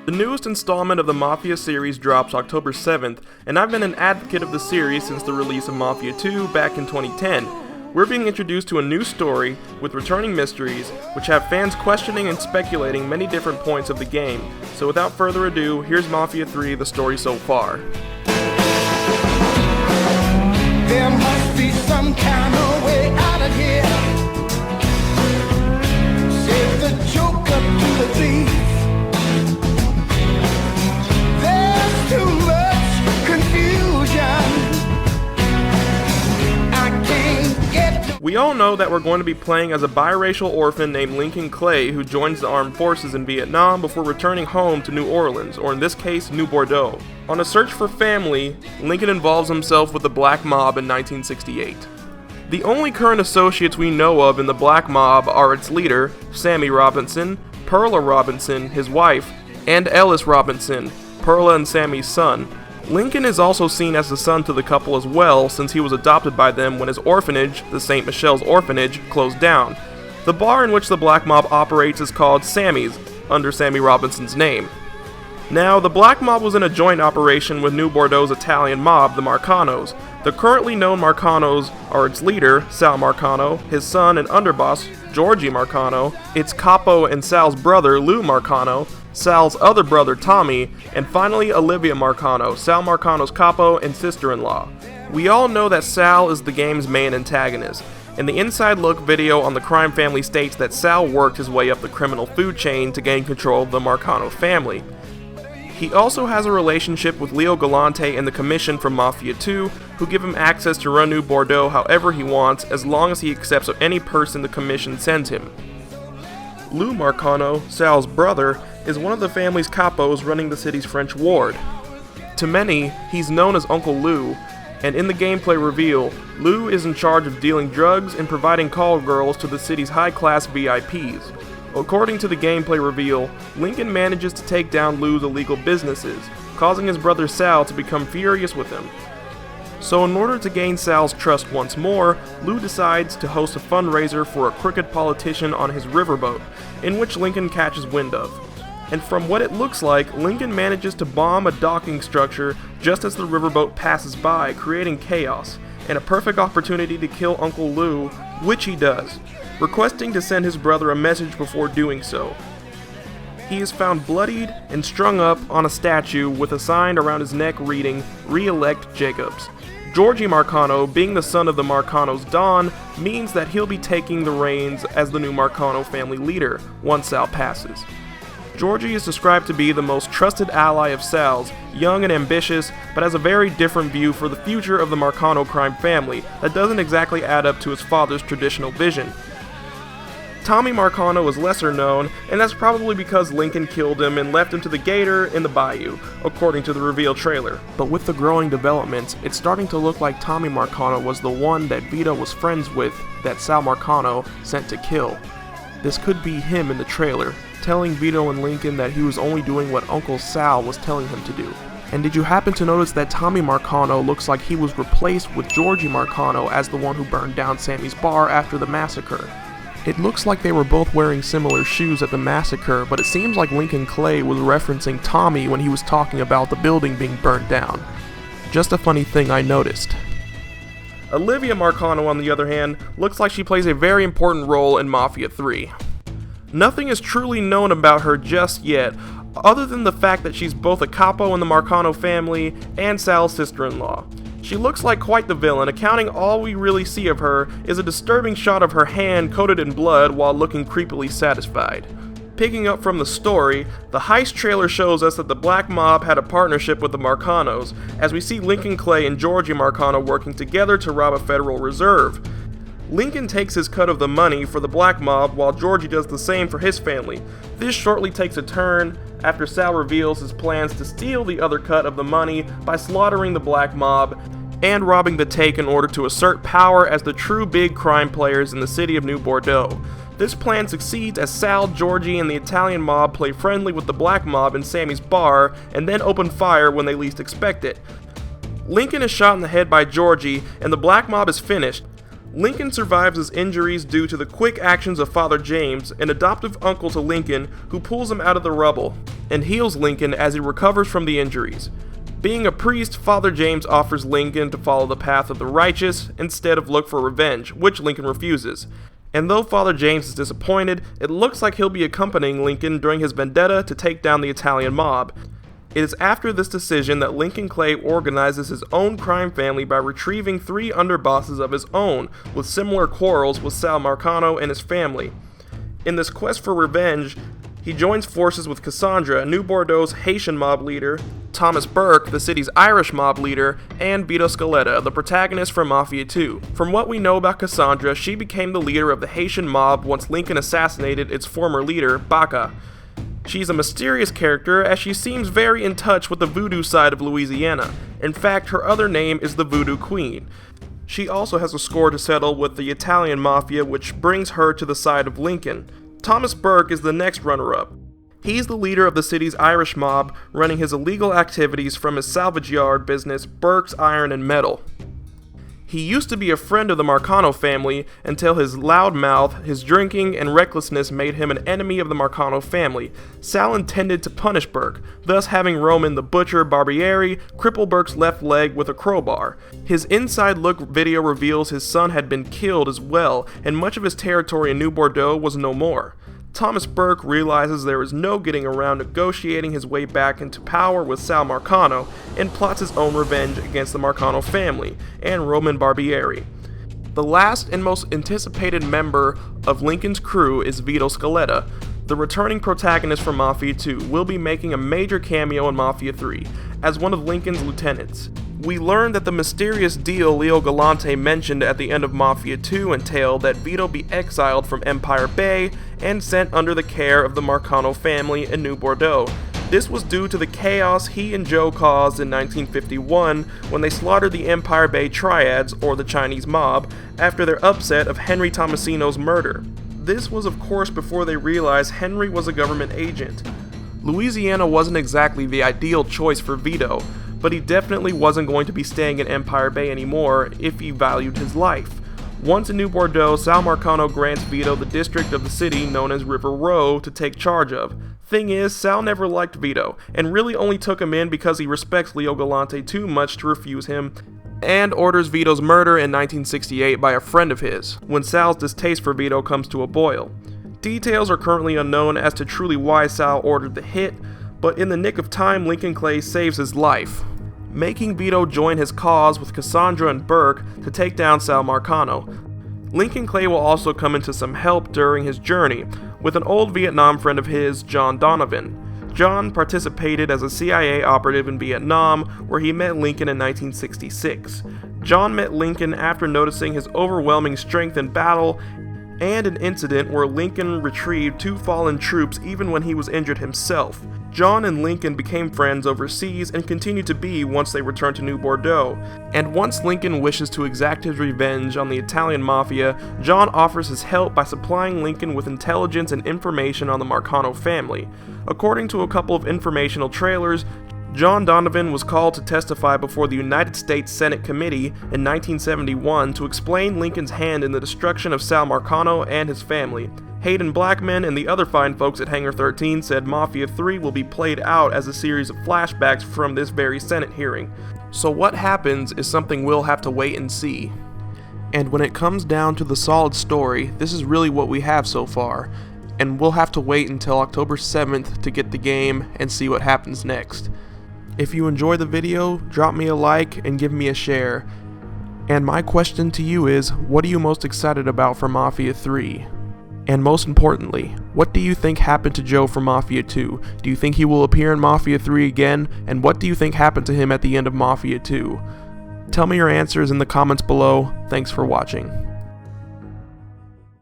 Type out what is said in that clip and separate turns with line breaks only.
The newest installment of the Mafia series drops October 7th, and I've been an advocate of the series since the release of Mafia 2 back in 2010. We're being introduced to a new story with returning mysteries, which have fans questioning and speculating many different points of the game. So without further ado, here's Mafia 3, the story so far.
There must be some kind of way out of here. Save the joker to the thief. There's too much confusion. I can't get.
We all know that we're going to be playing as a biracial orphan named Lincoln Clay who joins the armed forces in Vietnam before returning home to New Orleans, or in this case, New Bordeaux. On a search for family, Lincoln involves himself with the Black Mob in 1968. The only current associates we know of in the Black Mob are its leader, Sammy Robinson, Perla Robinson, his wife, and ELLIS Robinson, Perla and Sammy's son. Lincoln is also seen as the son to the couple as well, since he was adopted by them when his orphanage, the St. Michelle's Orphanage, closed down. The bar in which the Black Mob operates is called Sammy's, under Sammy Robinson's name. Now, the Black Mob was in a joint operation with New Bordeaux's Italian mob, the Marcanos. The currently known Marcanos are its leader, Sal Marcano, his son and underboss, Georgie Marcano, its capo and Sal's brother, Lou Marcano, Sal's other brother, Tommy, and finally Olivia Marcano, Sal Marcano's capo and sister-in-law. We all know that Sal is the game's main antagonist, and the inside look video on the crime family states that Sal worked his way up the criminal food chain to gain control of the Marcano family. He also has a relationship with Leo Galante and the Commission from Mafia 2, who give him access to run New Bordeaux however he wants, as long as he accepts of any person the Commission sends him. Lou Marcano, Sal's brother, is one of the family's capos running the city's French ward. To many, he's known as Uncle Lou, and in the gameplay reveal, Lou is in charge of dealing drugs and providing call girls to the city's high-class VIPs. According to the gameplay reveal, Lincoln manages to take down Lou's illegal businesses, causing his brother Sal to become furious with him. So in order to gain Sal's trust once more, Lou decides to host a fundraiser for a crooked politician on his riverboat, in which Lincoln catches wind of. And from what it looks like, Lincoln manages to bomb a docking structure just as the riverboat passes by, creating chaos, and a perfect opportunity to kill Uncle Lou, which he does, requesting to send his brother a message before doing so. He is found bloodied and strung up on a statue with a sign around his neck reading, "Re-elect Jacobs." Georgie Marcano, being the son of the Marcano's Don, means that he'll be taking the reins as the new Marcano family leader once Sal passes. Georgie is described to be the most trusted ally of Sal's, young and ambitious, but has a very different view for the future of the Marcano crime family that doesn't exactly add up to his father's traditional vision. Tommy Marcano is lesser known, and that's probably because Lincoln killed him and left him to the gator in the bayou, according to the reveal trailer. But with the growing developments, it's starting to look like Tommy Marcano was the one that Vito was friends with that Sal Marcano sent to kill. This could be him in the trailer, telling Vito and Lincoln that he was only doing what Uncle Sal was telling him to do. And did you happen to notice that Tommy Marcano looks like he was replaced with Georgie Marcano as the one who burned down Sammy's bar after the massacre? It looks like they were both wearing similar shoes at the massacre, but it seems like Lincoln Clay was referencing Tommy when he was talking about the building being burned down. Just a funny thing I noticed. Olivia Marcano, on the other hand, looks like she plays a very important role in Mafia 3. Nothing is truly known about her just yet, other than the fact that she's both a capo in the Marcano family and Sal's sister-in-law. She looks like quite the villain, accounting all we really see of her is a disturbing shot of her hand coated in blood while looking creepily satisfied. Picking up from the story, the heist trailer shows us that the Black Mob had a partnership with the Marcanos, as we see Lincoln Clay and Georgie Marcano working together to rob a Federal Reserve. Lincoln takes his cut of the money for the Black Mob while Georgie does the same for his family. This shortly takes a turn after Sal reveals his plans to steal the other cut of the money by slaughtering the Black Mob and robbing the take in order to assert power as the true big crime players in the city of New Bordeaux. This plan succeeds as Sal, Georgie, and the Italian mob play friendly with the Black Mob in Sammy's bar and then open fire when they least expect it. Lincoln is shot in the head by Georgie and the Black Mob is finished. Lincoln survives his injuries due to the quick actions of Father James, an adoptive uncle to Lincoln, who pulls him out of the rubble. and heals Lincoln as he recovers from the injuries. Being a priest, Father James offers Lincoln to follow the path of the righteous instead of look for revenge, which Lincoln refuses. And though Father James is disappointed, it looks like he'll be accompanying Lincoln during his vendetta to take down the Italian mob. It is after this decision that Lincoln Clay organizes his own crime family by retrieving 3 underbosses of his own with similar quarrels with Sal Marcano and his family. In this quest for revenge, he joins forces with Cassandra, New Bordeaux's Haitian mob leader, Thomas Burke, the city's Irish mob leader, and Vito Scaletta, the protagonist from Mafia 2. From what we know about Cassandra, she became the leader of the Haitian mob once Lincoln assassinated its former leader, Baca. She's a mysterious character as she seems very in touch with the voodoo side of Louisiana. In fact, her other name is the Voodoo Queen. She also has a score to settle with the Italian Mafia, which brings her to the side of Lincoln. Thomas Burke is the next runner-up. He's the leader of the city's Irish mob, running his illegal activities from his salvage yard business, Burke's Iron and Metal. He used to be a friend of the Marcano family until his loud mouth, his drinking, and recklessness made him an enemy of the Marcano family. Sal intended to punish Burke, thus having Roman the Butcher Barbieri cripple Burke's left leg with a crowbar. His inside look video reveals his son had been killed as well, and much of his territory in New Bordeaux was no more. Thomas Burke realizes there is no getting around negotiating his way back into power with Sal Marcano and plots his own revenge against the Marcano family and Roman Barbieri. The last and most anticipated member of Lincoln's crew is Vito Scaletta. The returning protagonist from Mafia 2 will be making a major cameo in Mafia 3 as one of Lincoln's lieutenants. We learned that the mysterious deal Leo Galante mentioned at the end of Mafia 2 entailed that Vito be exiled from Empire Bay and sent under the care of the Marcano family in New Bordeaux. This was due to the chaos he and Joe caused in 1951 when they slaughtered the Empire Bay Triads, or the Chinese mob, after their upset of Henry Tomasino's murder. This was of course before they realized Henry was a government agent. Louisiana wasn't exactly the ideal choice for Vito, but he definitely wasn't going to be staying in Empire Bay anymore if he valued his life. Once in New Bordeaux, Sal Marcano grants Vito the district of the city known as River Row to take charge of. Thing is, Sal never liked Vito, and really only took him in because he respects Leo Galante too much to refuse him, and orders Vito's murder in 1968 by a friend of his, when Sal's distaste for Vito comes to a boil. Details are currently unknown as to truly why Sal ordered the hit, but in the nick of time, Lincoln Clay saves his life, making Vito join his cause with Cassandra and Burke to take down Sal Marcano. Lincoln Clay will also come into some help during his journey, with an old Vietnam friend of his, John Donovan. John participated as a CIA operative in Vietnam, where he met Lincoln in 1966. John met Lincoln after noticing his overwhelming strength in battle, and an incident where Lincoln retrieved 2 fallen troops even when he was injured himself. John and Lincoln became friends overseas and continued to be once they returned to New Bordeaux. And once Lincoln wishes to exact his revenge on the Italian Mafia, John offers his help by supplying Lincoln with intelligence and information on the Marcano family. According to a couple of informational trailers, John Donovan was called to testify before the United States Senate Committee in 1971 to explain Lincoln's hand in the destruction of Sal Marcano and his family. Hayden Blackman and the other fine folks at Hangar 13 said Mafia 3 will be played out as a series of flashbacks from this very Senate hearing. So what happens is something we'll have to wait and see. And when it comes down to the solid story, this is really what we have so far, and we'll have to wait until October 7th to get the game and see what happens next. If you enjoy the video, drop me a like and give me a share. And my question to you is, what are you most excited about for Mafia 3? And most importantly, what do you think happened to Joe from Mafia 2? Do you think he will appear in Mafia 3 again? And what do you think happened to him at the end of Mafia 2? Tell me your answers in the comments below. Thanks for watching.